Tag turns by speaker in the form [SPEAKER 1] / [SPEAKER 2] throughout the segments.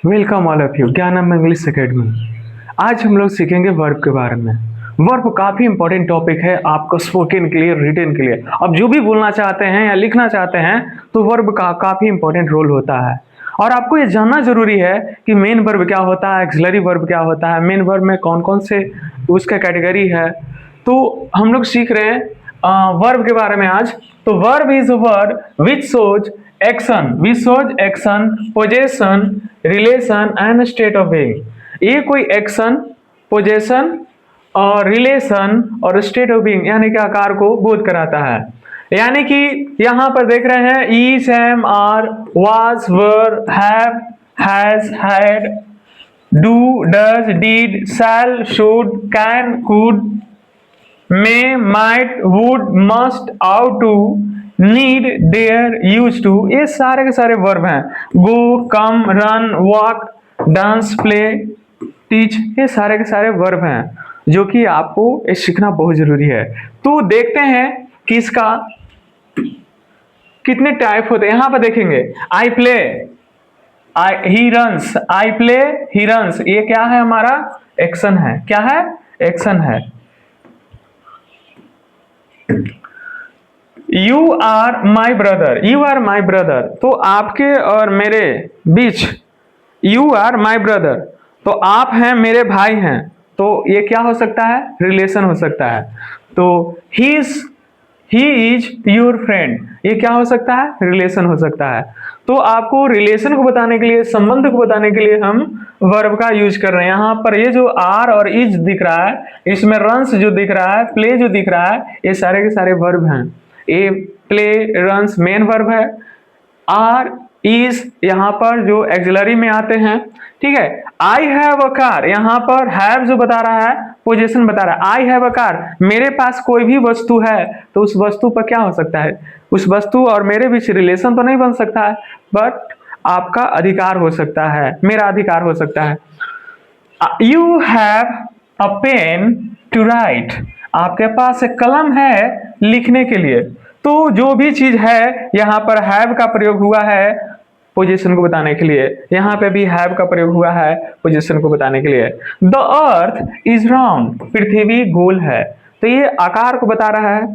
[SPEAKER 1] Welcome all of you ज्ञानम English academy. आज हम लोग सीखेंगे वर्ब के बारे में। वर्ब काफ़ी इंपॉर्टेंट टॉपिक है आपको स्पोकन के लिए, रिटन के लिए। अब जो भी बोलना चाहते हैं या लिखना चाहते हैं तो वर्ब का काफ़ी इंपॉर्टेंट रोल होता है। और आपको ये जानना जरूरी है कि मेन वर्ब क्या होता है, एक्सिलरी वर्ब क्या होता है, मेन वर्ब में कौन कौन से उसका कैटेगरी है। तो हम लोग सीख रहे हैं वर्ब के बारे में आज। तो verb is a word which shows action, possession, relation and state of being. ये कोई एक्शन, पोजेशन और रिलेशन और स्टेट ऑफ बीइंग यानी कि आकार को बोध कराता है। यानी कि यहां पर देख रहे हैं is, am, are, was, were, have, has, had, do, does, did, shall, should, can, could, may, might, would, must, ought to, need, dare, used to, ये सारे के सारे वर्ब हैं। go, come, run, walk, dance, play, teach, ये सारे के सारे verb हैं जो कि आपको ये सीखना बहुत जरूरी है। तो देखते हैं कि इसका कितने टाइप होते हैं। यहां पर देखेंगे I play, he runs, I play, he runs, ये क्या है? हमारा एक्शन है। क्या है? एक्शन है। You are my brother, you are my brother, तो आपके और मेरे बीच, यू आर माई ब्रदर, तो आप हैं, मेरे भाई हैं, तो ये क्या हो सकता है? रिलेशन हो सकता है। तो ही इज योर फ्रेंड, ये क्या हो सकता है? रिलेशन हो सकता है। तो आपको रिलेशन को बताने के लिए, संबंध को बताने के लिए हम वर्ब का यूज कर रहे हैं। यहाँ पर ये जो आर और इज दिख रहा है, इसमें रन्स जो दिख रहा है, प्ले जो दिख रहा है, ये सारे के सारे वर्ब हैं। ए, प्ले, रन्स मेन वर्ब है। आर, इज यहाँ पर जो एक्सिलरी में आते हैं। ठीक है। आई हैव अ कार, यहाँ पर हैव जो बता रहा है, पोजीशन बता रहा है। आई हैव अ कार, मेरे पास कोई भी वस्तु है, तो उस वस्तु पर क्या हो सकता है? उस वस्तु और मेरे बीच रिलेशन तो नहीं बन सकता है, बट आपका अधिकार हो सकता है, मेरा अधिकार हो सकता है। You have a pen to write, आपके पास एक कलम है लिखने के लिए। तो जो भी चीज है, यहाँ पर हैव का प्रयोग हुआ है पोजीशन को बताने के लिए, यहाँ पे भी हैव का प्रयोग हुआ है पोजीशन को बताने के लिए। द अर्थ इज राउंड, पृथ्वी गोल है, तो ये आकार को बता रहा है।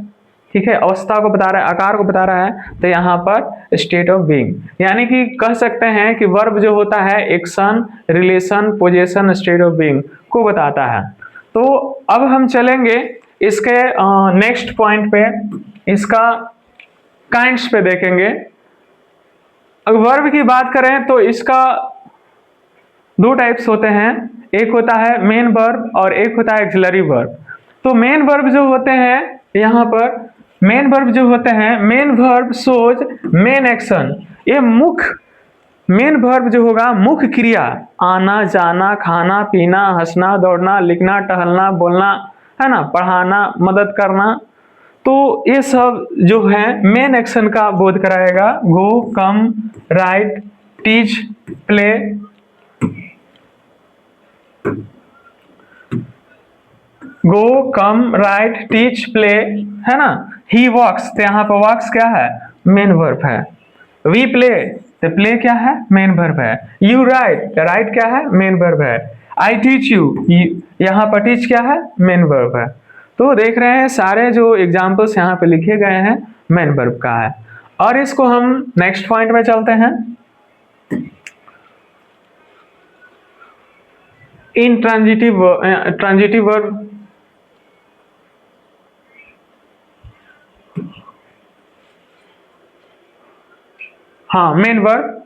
[SPEAKER 1] ठीक है, अवस्था को बता रहा है, आकार को बता रहा है। तो यहाँ पर स्टेट ऑफ बीइंग, यानी कि कह सकते हैं कि वर्ब जो होता है action, relation, position, state of being को बताता है। तो अब हम चलेंगे इसके नेक्स्ट पॉइंट पे, इसका काइंड्स पे देखेंगे। अगर वर्ब की बात करें तो इसका दो टाइप्स होते हैं, एक होता है मेन वर्ब और एक होता है एक्सिलरी वर्ब। तो मेन वर्ब जो होते हैं, यहाँ पर मेन वर्ब जो होते हैं, main verb shows main action, ये मुख्य मेन वर्ब जो होगा मुख्य क्रिया, आना, जाना, खाना, पीना, हंसना, दौड़ना, लिखना, टहलना, बोलना, है ना, पढ़ाना, मदद करना, तो ये सब जो है मेन एक्शन का बोध कराएगा। गो, कम, राइट, टीच, प्ले, गो, कम, राइट, टीच, प्ले, है ना। ही वॉक्स, तो यहाँ पर वॉक्स क्या है? मेन वर्ब है। वी प्ले, तो प्ले क्या है? मेन वर्ब है। यू राइट, राइट क्या है? मेन वर्ब है। आई टीच यू, यहाँ पर टीच क्या है? मेन वर्ब है। तो देख रहे हैं सारे जो एग्जाम्पल्स यहाँ पे लिखे गए हैं मेन वर्ब का है। और इसको हम नेक्स्ट पॉइंट में चलते हैं। ट्रांजिटिव वर्ब, हाँ मेन वर्ब।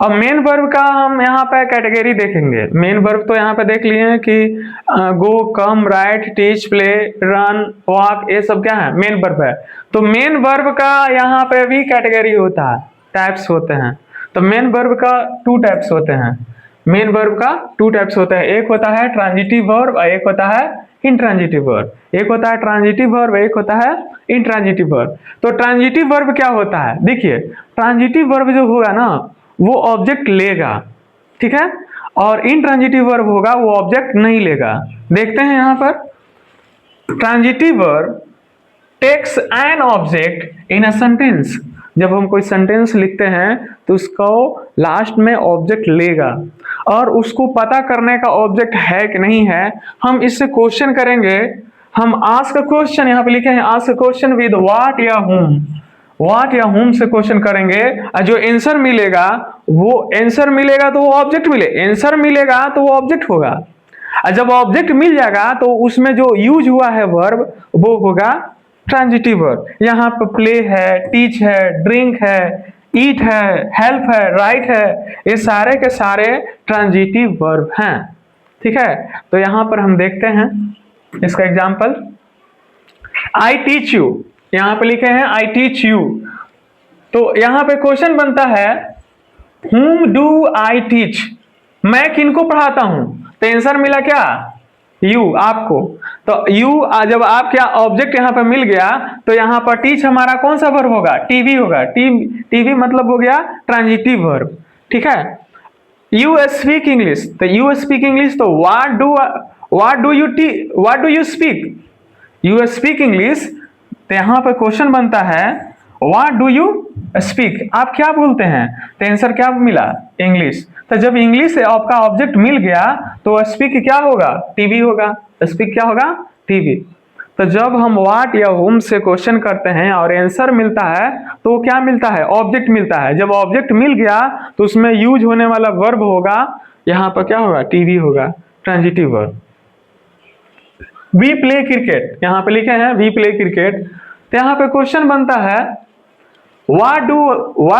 [SPEAKER 1] अब मेन वर्ब का हम यहाँ पे कैटेगरी देखेंगे। मेन वर्ब तो यहाँ पे देख लिए हैं कि go, come, write, teach, play, run, walk, ये सब क्या है? मेन वर्ब है। तो मेन वर्ब का यहाँ पे भी कैटेगरी होता है, टाइप्स होते हैं। तो मेन वर्ब का टू टाइप्स होते हैं। मेन वर्ब का टू टाइप्स होते हैं, एक होता है ट्रांजिटिव वर्ब और एक होता है इंट्रांजिटिव वर्ब। एक होता है ट्रांजिटिव वर्ब, एक होता है इंट्रांजिटिव वर्ब। तो ट्रांजिटिव वर्ब क्या होता है? देखिए, ट्रांजिटिव वर्ब जो होगा ना, वो ऑब्जेक्ट लेगा, ठीक है, और इंट्रांजिटिव वर्ब होगा वो ऑब्जेक्ट नहीं लेगा। देखते हैं यहां पर, transitive verb takes an object in a sentence, जब हम कोई सेंटेंस लिखते हैं तो उसको लास्ट में ऑब्जेक्ट लेगा, और उसको पता करने का ऑब्जेक्ट है कि नहीं है, हम इससे क्वेश्चन करेंगे। हम आस्क क्वेश्चन, यहाँ पे लिखे हैं आस्क क्वेश्चन विद व्हाट या whom, व्हाट या whom से क्वेश्चन करेंगे, और जो आंसर मिलेगा वो आंसर मिलेगा तो वो ऑब्जेक्ट मिले, आंसर मिलेगा तो वो ऑब्जेक्ट होगा। और जब ऑब्जेक्ट मिल जाएगा तो उसमें जो यूज हुआ है वर्ब वो होगा ट्रांजिटिव वर्ब। यहाँ पे प्ले है, टीच है, ड्रिंक है, ईट है, हेल्प है, राइट है, ये सारे के सारे ट्रांजिटिव वर्ब हैं। ठीक है, तो यहाँ पर हम देखते हैं इसका एग्जाम्पल। आई टीच यू, यहाँ पे लिखे हैं आई टीच यू, तो यहाँ पे क्वेश्चन बनता है whom do I teach, मैं किनको पढ़ाता हूं, तो आंसर मिला क्या, यू, आपको। तो यू जब आप क्या ऑब्जेक्ट यहाँ पे मिल गया तो यहाँ पर टीच हमारा कौन सा वर्ब होगा, टीवी होगा। टीवी मतलब हो गया ट्रांजिटिव वर्ब। ठीक है, यू स्पीक इंग्लिश, तो यू स्पीक इंग्लिश, तो what do you speak, you speak English, तो यहाँ पे क्वेश्चन बनता है व्हाट डू यू स्पीक, आप क्या बोलते हैं, तो आंसर क्या मिला, इंग्लिश। तो जब इंग्लिश आपका ऑब्जेक्ट मिल गया तो स्पीक क्या होगा, टीवी होगा, स्पीक क्या होगा, टीवी। तो जब हम व्हाट या whom से क्वेश्चन करते हैं और आंसर मिलता है तो क्या मिलता है, ऑब्जेक्ट मिलता है। जब ऑब्जेक्ट मिल गया तो उसमें यूज होने वाला वर्ब होगा, यहाँ पर क्या होगा, टीवी होगा, transitive verb. We play cricket, यहाँ पे लिखे हैं वी प्ले क्रिकेट, तो यहाँ पे क्वेश्चन बनता है what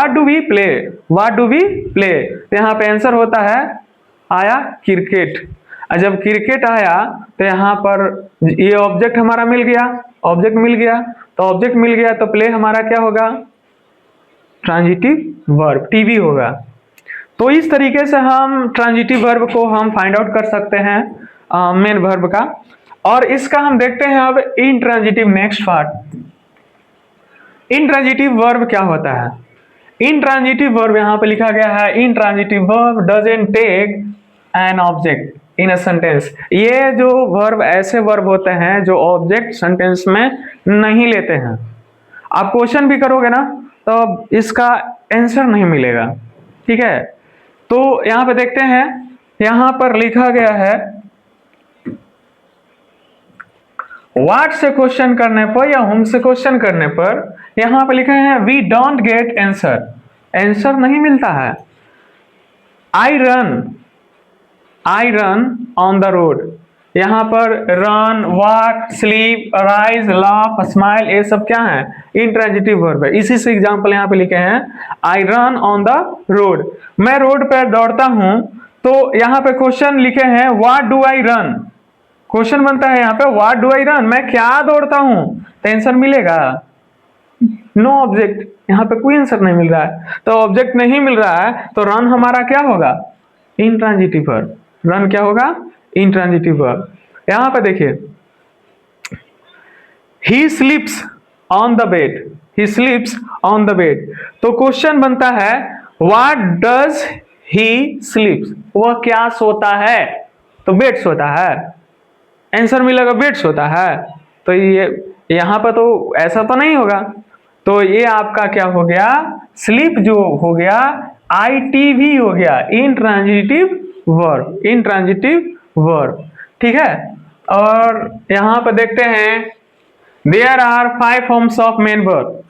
[SPEAKER 1] do we play, what do we play, तो यहाँ पे आंसर होता है आया क्रिकेट। और जब क्रिकेट आया तो यहाँ पर ये ऑब्जेक्ट हमारा मिल गया, ऑब्जेक्ट मिल गया, तो ऑब्जेक्ट मिल गया तो प्ले हमारा क्या होगा, ट्रांजिटिव वर्ब, टीवी होगा। तो इस तरीके से हम ट्रांजिटिव वर्ब को हम फाइंड आउट कर सकते हैं मेन वर्ब का। और इसका हम देखते हैं अब intransitive, next part. Intransitive verb क्या होता है, इंट्रांजिटिव वर्ब यहाँ पे लिखा गया है intransitive verb doesn't take an object in a sentence. ये जो वर्ब ऐसे वर्ब होते हैं जो ऑब्जेक्ट सेंटेंस में नहीं लेते हैं। आप क्वेश्चन भी करोगे ना तो इसका आंसर नहीं मिलेगा। ठीक है, तो यहाँ पे देखते हैं, यहाँ पर लिखा गया है व्हाट से क्वेश्चन करने पर या whom से क्वेश्चन करने पर यहाँ पे लिखे हैं we don't get answer, answer नहीं मिलता है। I run on the road, यहाँ पर run, walk, sleep, rise, laugh, smile, ये सब क्या है, इंट्रांजिटिव वर्ब है। इसी से एग्जांपल यहाँ पे लिखे हैं आई रन ऑन द रोड, मैं रोड पर दौड़ता हूं। तो यहाँ पे क्वेश्चन लिखे हैं what do I run, question बनता है यहाँ पे व्हाट डू आई रन, मैं क्या दौड़ता हूं, तो आंसर मिलेगा नो ऑब्जेक्ट, यहाँ पे कोई आंसर नहीं मिल रहा है। तो ऑब्जेक्ट नहीं मिल रहा है तो रन हमारा क्या होगा, इंट्रांजिटिव वर्ब, रन क्या होगा, इंट्रांजिटिव वर्ब। यहाँ पे देखिए he sleeps on the bed, he sleeps on the bed, तो क्वेश्चन बनता है व्हाट डज ही स्लीप्स, वह क्या सोता है, तो बेड सोता है, आंसर मिलेगा बेड सोता है। तो ये यहाँ पर तो ऐसा तो नहीं होगा, तो ये आपका क्या हो गया, स्लीप जो हो गया ITV हो गया, इंट्रांजिटिव वर्ब, इंट्रांजिटिव वर्ब। ठीक है, और यहाँ पर देखते हैं there are 5 forms of main verb.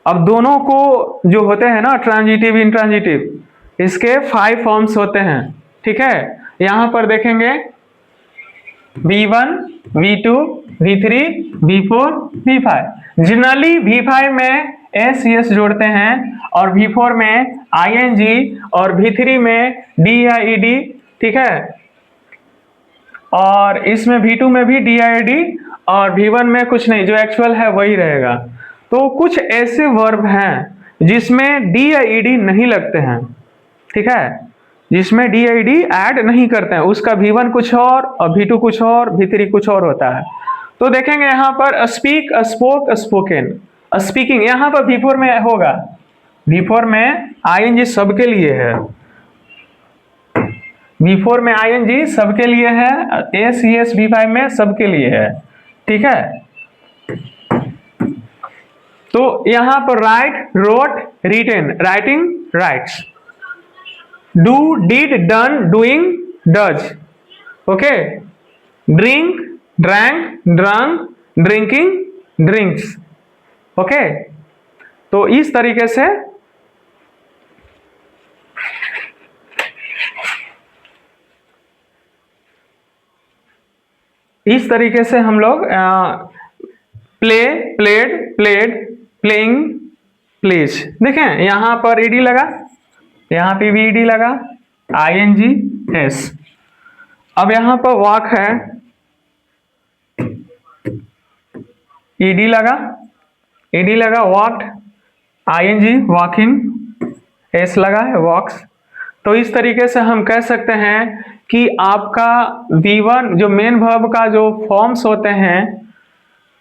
[SPEAKER 1] अब दोनों को जो होते हैं ना ट्रांजिटिव इंट्रांजिटिव, इसके 5 फॉर्म्स होते हैं। ठीक है, यहाँ पर देखेंगे V1, V2, V3, V4, V5। Generally V5 में S जोड़ते हैं और V4 में ING और V3 में D या ED। ठीक है, और इसमें V2 में भी D या ED और V1 में कुछ नहीं, जो एक्चुअल है वही रहेगा। तो कुछ ऐसे वर्ब हैं जिसमें D या ED नहीं लगते हैं। ठीक है, जिसमें D या ED ऐड नहीं करते हैं, उसका V1 कुछ और V2 कुछ और, V3 कुछ और होता है। तो देखेंगे यहाँ पर स्पीक, स्पोक, स्पोकन, स्पीकिंग यहाँ पर V4 में होगा, V4 में ING सबके लिए है, V4 में ING सबके लिए है, V5 में सबके लिए है। ठीक है, तो यहां पर write, wrote, written, writing, writes, do, did, done, doing, does, okay, drink, drank, drunk, drinking, drinks, okay. तो इस तरीके से हम लोग play, played, played, playing, plays. देखें यहां पर ईडी लगा, यहां पे भी ईडी लगा, आईएनजी, एस। अब यहां पर वॉक है, ईडी लगा, वॉक्ड, आईएनजी, वॉकिंग, एस लगा है, वॉक्स। तो इस तरीके से हम कह सकते हैं कि आपका V1 जो मेन वर्ब का जो फॉर्म्स होते हैं,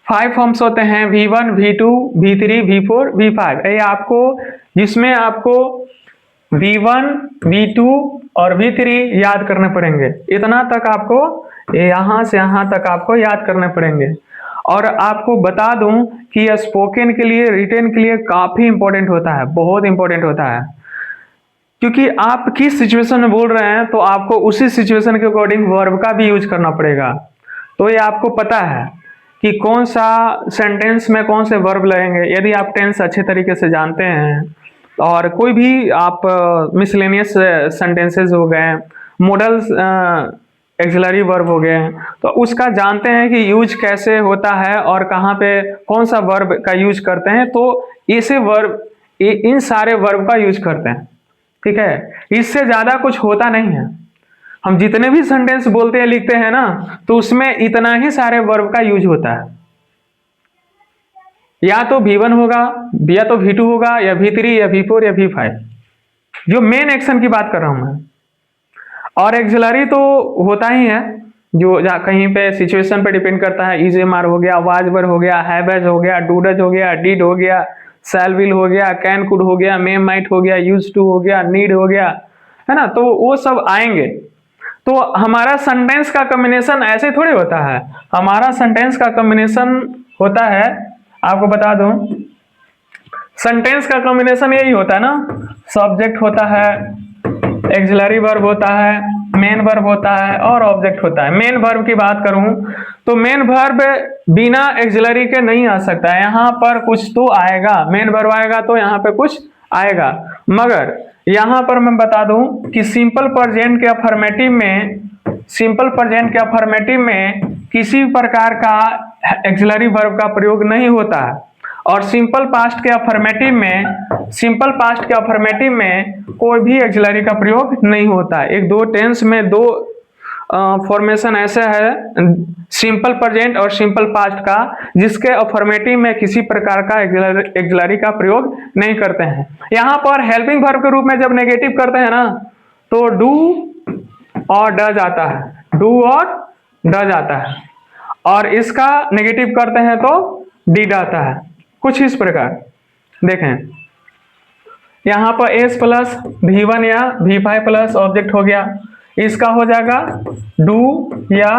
[SPEAKER 1] 5 फॉर्म्स होते हैं, V1, V2, V3, V4, V5। ये आपको, जिसमें आपको V1, V2 और V3 याद करने पड़ेंगे। इतना तक आपको, यहां से यहां तक आपको याद करने पड़ेंगे। और आपको बता दूं कि यह स्पोकन के लिए, रिटेन के लिए काफी इंपॉर्टेंट होता है, बहुत इंपॉर्टेंट होता है, क्योंकि आप किस सिचुएशन में बोल रहे हैं तो आपको उसी सिचुएशन के अकॉर्डिंग वर्ब का भी यूज करना पड़ेगा। तो ये आपको पता है कि कौन सा सेंटेंस में कौन से वर्ब लगेंगे। यदि आप टेंस अच्छे तरीके से जानते हैं और कोई भी आप मिसलेनियस सेंटेंसेस हो गए, मॉडल एक्सिलरी वर्ब हो गए, तो उसका जानते हैं कि यूज कैसे होता है और कहाँ पे कौन सा वर्ब का यूज करते हैं। तो ऐसे वर्ब, इन सारे वर्ब का यूज करते हैं, ठीक है। इससे ज्यादा कुछ होता नहीं है। हम जितने भी सेंटेंस बोलते हैं, लिखते हैं ना, तो उसमें इतना ही सारे वर्ब का यूज होता है। या तो V1 होगा, या तो V2 होगा, या V3, या V4, या V5, जो मेन एक्शन की बात कर रहा हूं मैं। और एक्सिलरी तो होता ही है, जो कहीं पे सिचुएशन पे डिपेंड करता है। इज, एम, आर हो गया, वाज, वर हो गया, हैव, हैज हो गया, डू, डज हो गया, डिड हो गया, शैल, विल हो गया, कैन, कुड हो गया, मे, माइट हो गया, यूज टू हो गया, नीड हो गया, है ना। तो वो सब आएंगे। तो हमारा सेंटेंस का कॉम्बिनेशन ऐसे थोड़ी होता है। हमारा सेंटेंस का कॉम्बिनेशन होता है, आपको बता दूं, सेंटेंस का कॉम्बिनेशन यही होता है ना, सब्जेक्ट होता है, एक्सिलरी वर्ब होता है, मेन वर्ब होता है और ऑब्जेक्ट होता है। मेन वर्ब की बात करूं तो मेन वर्ब बिना एक्सिलरी के नहीं आ सकता है। यहाँ पर कुछ तो आएगा, मेन वर्ब आएगा तो यहाँ पे कुछ आएगा। मगर यहाँ पर मैं बता दूं कि सिंपल प्रेजेंट के अफर्मेटिव में किसी प्रकार का एक्सिलरी वर्ब का प्रयोग नहीं होता है। और सिंपल पास्ट के अफर्मेटिव में कोई भी एक्सिलरी का प्रयोग नहीं होता है। एक दो टेंस में दो फॉर्मेशन ऐसा है, सिंपल प्रेजेंट और सिंपल पास्ट का, जिसके अफर्मेटिव में किसी प्रकार का एक्सिलरी का प्रयोग नहीं करते हैं। यहाँ पर हेल्पिंग वर्ब के रूप में जब नेगेटिव करते हैं ना, तो डू और डज आता है, डू और डज आता है। और इसका नेगेटिव करते हैं तो डिड आता है। कुछ इस प्रकार देखें, यहाँ पर एस प्लस V1 या V5 प्लस ऑब्जेक्ट हो गया, इसका हो जाएगा डू या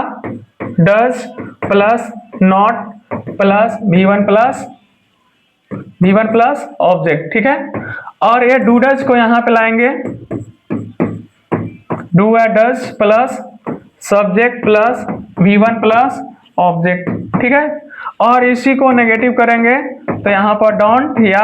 [SPEAKER 1] does plus not plus V1 plus object, ठीक है। और ये डू डज को यहाँ पे लाएंगे, डू या does plus subject plus V1 plus object, ठीक है। और इसी को नेगेटिव करेंगे तो यहाँ पर डोंट या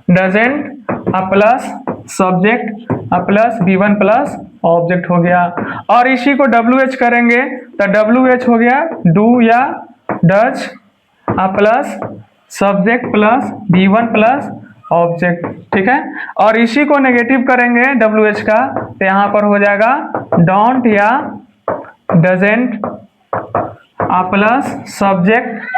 [SPEAKER 1] doesn't plus subject plus V1 plus object हो गया। और इसी को WH करेंगे तो WH हो गया डू या does plus subject plus V1 plus object, ठीक है। और इसी को नेगेटिव करेंगे WH का, तो यहाँ पर हो जाएगा डोंट या doesn't plus subject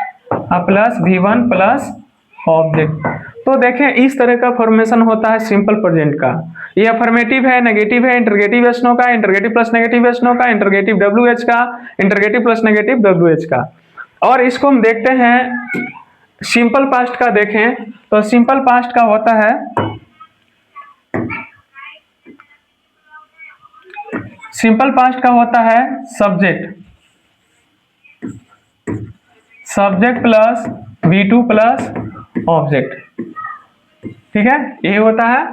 [SPEAKER 1] plus V1 plus object. तो देखें इस तरह का फॉर्मेशन होता है सिंपल प्रेजेंट का। ये अफर्मेटिव है, नेगेटिव है, इंटरगेटिव एस नो का, interrogative plus negative yes no का, इंटरगेटिव WH का, इंटरगेटिव प्लस नेगेटिव WH का। और इसको हम देखते हैं सिंपल पास्ट का। देखें तो सिंपल पास्ट का होता है, सिंपल पास्ट का होता है subject plus V2 plus object. ठीक है, ये होता है।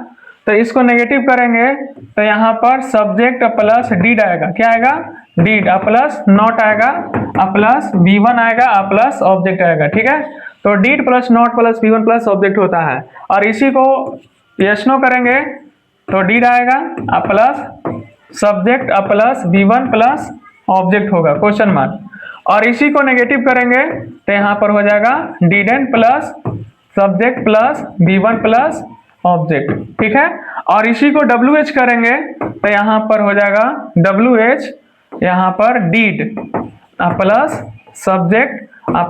[SPEAKER 1] तो इसको नेगेटिव करेंगे तो यहाँ पर सब्जेक्ट प्लस डीड आएगा। क्या आएगा? डीड, प्लस नॉट आएगा, प्लस V1 आएगा, प्लस ऑब्जेक्ट आएगा। ठीक है, तो did plus not plus V1 plus object होता है। और इसी को यस नो करेंगे तो डीड आएगा, plus subject, plus V1 plus object होगा, क्वेश्चन मार्क। और इसी को नेगेटिव करेंगे तो यहाँ पर हो जाएगा didn't plus subject plus V1 plus object. ठीक है, और इसी को WH करेंगे तो यहाँ पर हो जाएगा WH, यहाँ पर did plus subject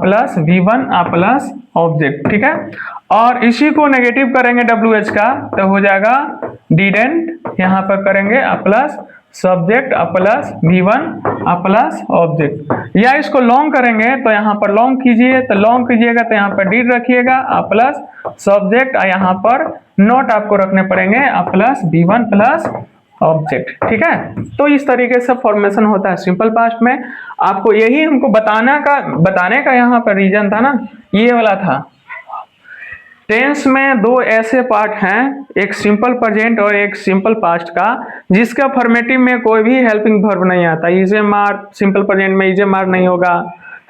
[SPEAKER 1] plus V1 plus object. ठीक है, और इसी को नेगेटिव करेंगे WH का तो हो जाएगा डीडेंट, यहाँ पर करेंगे plus subject plus V1 plus object. या इसको लॉन्ग करेंगे तो यहाँ पर लॉन्ग कीजिए, तो लॉन्ग कीजिएगा तो यहाँ पर डीड रखिएगा प्लस सब्जेक्ट, यहाँ पर नोट आपको रखने पड़ेंगे प्लस V1 प्लस ऑब्जेक्ट। ठीक है, तो इस तरीके से फॉर्मेशन होता है सिंपल पास्ट में। आपको यही हमको बताने का यहाँ पर रीजन था ना, ये वाला था। टेंस में दो ऐसे पार्ट हैं, एक सिंपल प्रेजेंट और एक सिंपल पास्ट का, जिसका फॉर्मेटिव में कोई भी हेल्पिंग वर्ब नहीं आता। इज मार, सिंपल प्रेजेंट में इज मार नहीं होगा,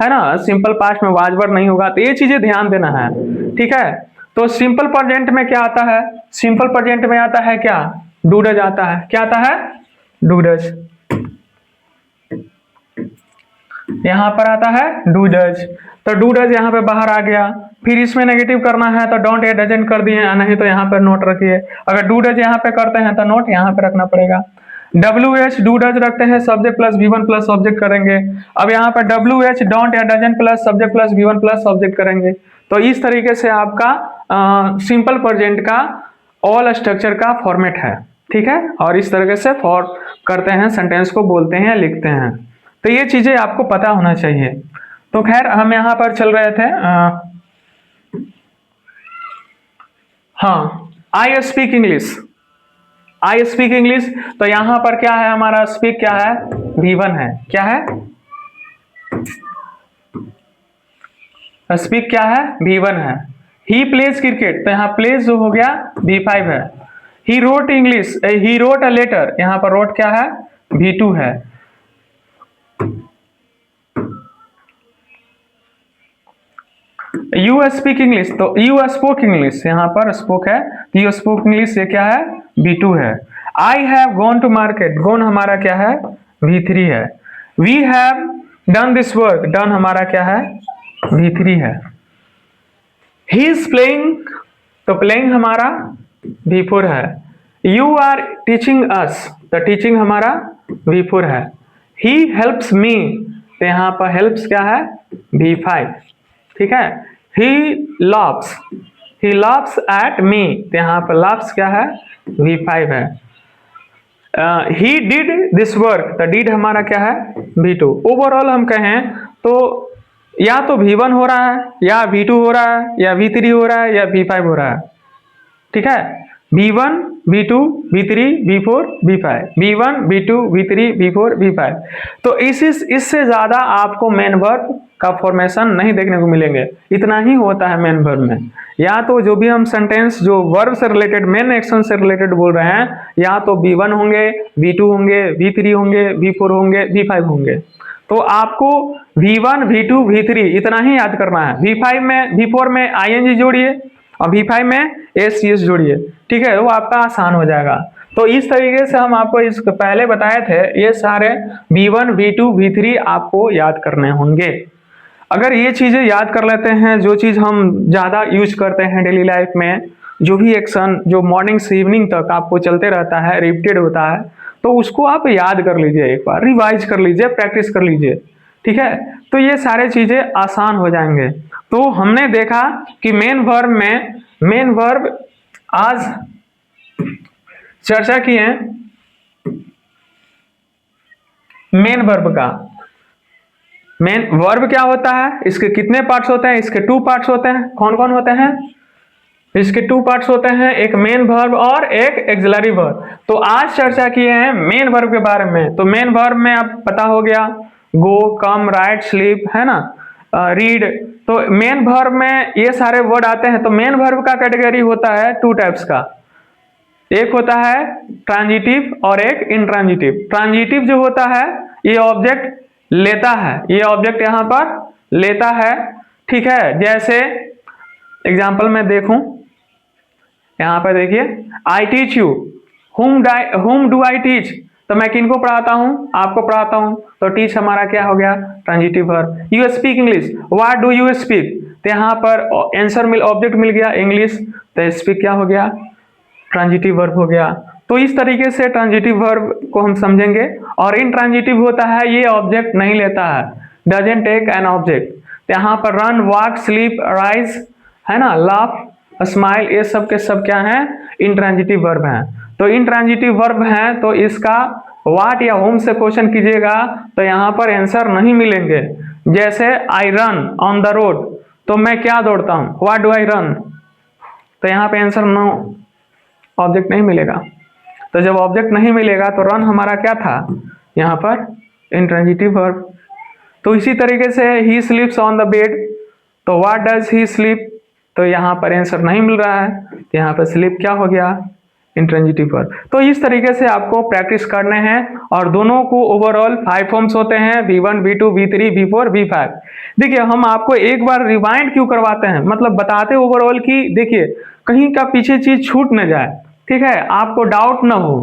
[SPEAKER 1] है ना, सिंपल पास्ट में वाज वर्ब नहीं होगा। तो ये चीजें ध्यान देना है। ठीक है, तो सिंपल प्रेजेंट में क्या आता है? सिंपल प्रेजेंट में आता है क्या? डू डज आता है। क्या आता है? Do does. यहाँ पर आता है डू डज, तो डू डज यहाँ पे बाहर आ गया। फिर इसमें नेगेटिव करना है तो डोंट या डजंट कर दिए, नहीं तो यहाँ पर नोट रखिए। अगर डू डज यहाँ पे करते हैं तो नोट यहाँ पे रखना पड़ेगा। WH डू डज रखते हैं, subject plus V1 plus object करेंगे। अब यहाँ पर WH डोंट या doesn't plus subject plus V1 plus object करेंगे। तो इस तरीके से आपका सिंपल प्रेजेंट का ऑल स्ट्रक्चर का फॉर्मेट है। ठीक है, और इस तरीके से फॉर्म करते हैं, सेंटेंस को बोलते हैं, लिखते हैं। तो ये चीजें आपको पता होना चाहिए। तो खैर हम यहाँ पर चल रहे थे, हाँ, I speak English. I speak English, तो यहाँ पर क्या है हमारा? स्पीक क्या है? V1 है। क्या है? स्पीक क्या है? V1 है। ही प्लेज क्रिकेट, तो यहाँ प्लेज जो हो गया V5 है। He wrote English, he wrote a letter, यहाँ पर रोट क्या है? V2 है। यू स्पीक इंग्लिश, तो यू स्पोक इंग्लिश, यहाँ पर स्पोक है, यू स्पोक इंग्लिश, ये क्या है? V2 है। I have gone to market, gone हमारा क्या है? V3 है। We have done this work, done हमारा क्या है? V3 है। ही इज प्लेइंग, तो प्लेइंग हमारा V4 है। यू आर टीचिंग अस, तो टीचिंग हमारा V4 है। ही हेल्प्स मी, तो यहाँ पर हेल्प्स क्या है? V5। ठीक है, ही लाफ्स एट मी, तो यहाँ पर लाफ्स क्या है? V5 है। ही डिड दिस वर्क, तो डिड हमारा क्या है? V2। ओवरऑल हम कहें तो या तो V1 हो रहा है, या V2 हो रहा है, या V3 हो रहा है, या V5 हो रहा है। ठीक है, V1 V2 V3 V4 V5, V1 V2 V3 V4 V5। तो इससे ज्यादा आपको मेन वर्ब का फॉर्मेशन नहीं देखने को मिलेंगे। इतना ही होता है मेन वर्ब में। या तो जो भी हम सेंटेंस जो वर्ब से रिलेटेड, मेन एक्शन से रिलेटेड बोल रहे हैं, या तो V1 होंगे, V2 होंगे, V3 होंगे, V4 होंगे, V5 होंगे। तो आपको V1 V2 V3 इतना ही याद करना है। V4 में ing जोड़िए और V5 में SCS जोड़िए। ठीक है, वो आपका आसान हो जाएगा। तो इस तरीके से हम आपको इस पहले बताए थे, ये सारे V1 V2 V3 आपको याद करने होंगे। अगर ये चीजें याद कर लेते हैं, जो चीज हम ज्यादा यूज करते हैं डेली लाइफ में, जो भी एक्शन जो मॉर्निंग से इवनिंग तक आपको चलते रहता है, रिपीटेड होता है, तो उसको आप याद कर लीजिए, एक बार रिवाइज कर लीजिए, प्रैक्टिस कर लीजिए। ठीक है, तो ये सारे चीजें आसान हो जाएंगे। तो हमने देखा कि मेन वर्ब आज चर्चा की है मेन वर्ब का। मेन वर्ब क्या होता है, इसके कितने पार्ट्स होते हैं? इसके 2 पार्ट्स होते हैं। कौन कौन होते हैं? इसके 2 पार्ट्स होते हैं, एक मेन वर्ब और एक एक्सिलरी वर्ब। तो आज चर्चा किए हैं मेन वर्ब के बारे में। तो मेन वर्ब में आप पता हो गया, गो, कम, राइट, स्लीप, है ना, रीड, तो मेन वर्ब में ये सारे वर्ड आते हैं। तो मेन वर्ब का कैटेगरी होता है टू टाइप्स का, एक होता है ट्रांजिटिव और एक इंट्रांजिटिव। ट्रांजिटिव जो होता है ये ऑब्जेक्ट लेता है, ये ऑब्जेक्ट यहां पर लेता है, ठीक है। जैसे एग्जाम्पल में देखूं, यहां पर देखिए, I teach you, whom do I teach, तो मैं किनको पढ़ाता हूं, आपको पढ़ाता हूं। तो टीच हमारा क्या हो गया, transitive verb. You speak English, what do you speak, तो यहां पर आंसर ऑब्जेक्ट मिल गया इंग्लिश, तो स्पीक क्या हो गया, ट्रांजिटिव वर्ब हो गया। तो इस तरीके से ट्रांजिटिव वर्ब को हम समझेंगे। और इंट्रांजिटिव होता है ये ऑब्जेक्ट नहीं लेता है, डजंट टेक एन ऑब्जेक्ट। तो यहाँ पर रन, वॉक, स्लीप, राइज, है ना, लाफ, स्माइल, ये सब के सब क्या हैं, इंट्रांजिटिव वर्ब हैं। तो इंट्रांजिटिव वर्ब हैं तो इसका व्हाट या होम से क्वेश्चन कीजिएगा तो यहाँ पर आंसर नहीं मिलेंगे। जैसे आई रन ऑन द रोड, तो मैं क्या दौड़ता हूँ, व्हाट डू आई रन, तो यहाँ पे आंसर नो, ऑब्जेक्ट नहीं मिलेगा। तो जब ऑब्जेक्ट नहीं मिलेगा तो रन हमारा क्या था, यहाँ पर इंट्रांजिटिव वर्ब। तो इसी तरीके से ही स्लीप्स ऑन द बेड, तो व्हाट डज ही स्लीप, तो यहाँ पर आंसर नहीं मिल रहा है, तो यहाँ पर स्लीप क्या हो गया, इंट्रांजिटिव वर्ब। तो इस तरीके से आपको प्रैक्टिस करने हैं। और दोनों को ओवरऑल 5 फॉर्म्स होते हैं, V1, V2, V3, V4, V5। देखिए हम आपको एक बार रिवाइंड क्यों करवाते हैं, मतलब बताते ओवरऑल कि देखिए कहीं का पीछे चीज छूट न जाए, ठीक है, आपको डाउट ना हो।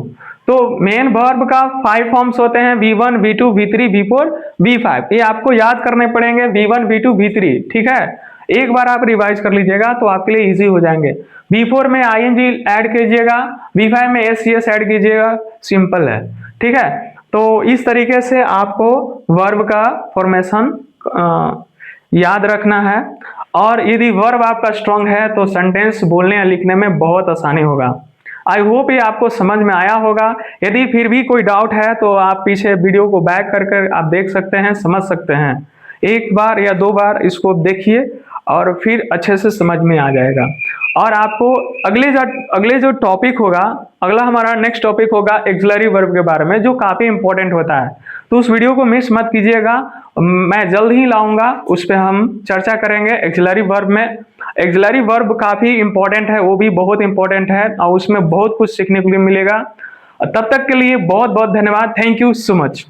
[SPEAKER 1] तो मेन वर्ब का 5 फॉर्म्स होते हैं, V1, V2, V3, V4, V5। ये आपको याद करने पड़ेंगे, V1, V2, V3, ठीक है। एक बार आप रिवाइज कर लीजिएगा तो आपके लिए इजी हो जाएंगे। V4 में ING ऐड कीजिएगा, V5 में SCS ऐड कीजिएगा, सिंपल है, ठीक है। तो इस तरीके से आपको वर्ब का फॉर्मेशन याद रखना है। और यदि वर्ब आपका स्ट्रांग है तो सेंटेंस बोलने या लिखने में बहुत आसानी होगा। आई होप ये आपको समझ में आया होगा। यदि फिर भी कोई डाउट है तो आप पीछे वीडियो को बैक करके आप देख सकते हैं, समझ सकते हैं। एक बार या 2 बार इसको देखिए और फिर अच्छे से समझ में आ जाएगा। और आपको अगले जो टॉपिक होगा, अगला हमारा नेक्स्ट टॉपिक होगा एक्सिलरी वर्ब के बारे में, जो काफ़ी इंपॉर्टेंट होता है। तो उस वीडियो को मिस मत कीजिएगा, मैं जल्द ही लाऊंगा, उस पर हम चर्चा करेंगे एक्सिलरी वर्ब में। एक्सिलरी वर्ब काफ़ी इंपॉर्टेंट है, वो भी बहुत इंपॉर्टेंट है और उसमें बहुत कुछ सीखने के लिए मिलेगा। तब तक के लिए बहुत बहुत धन्यवाद। Thank you so much.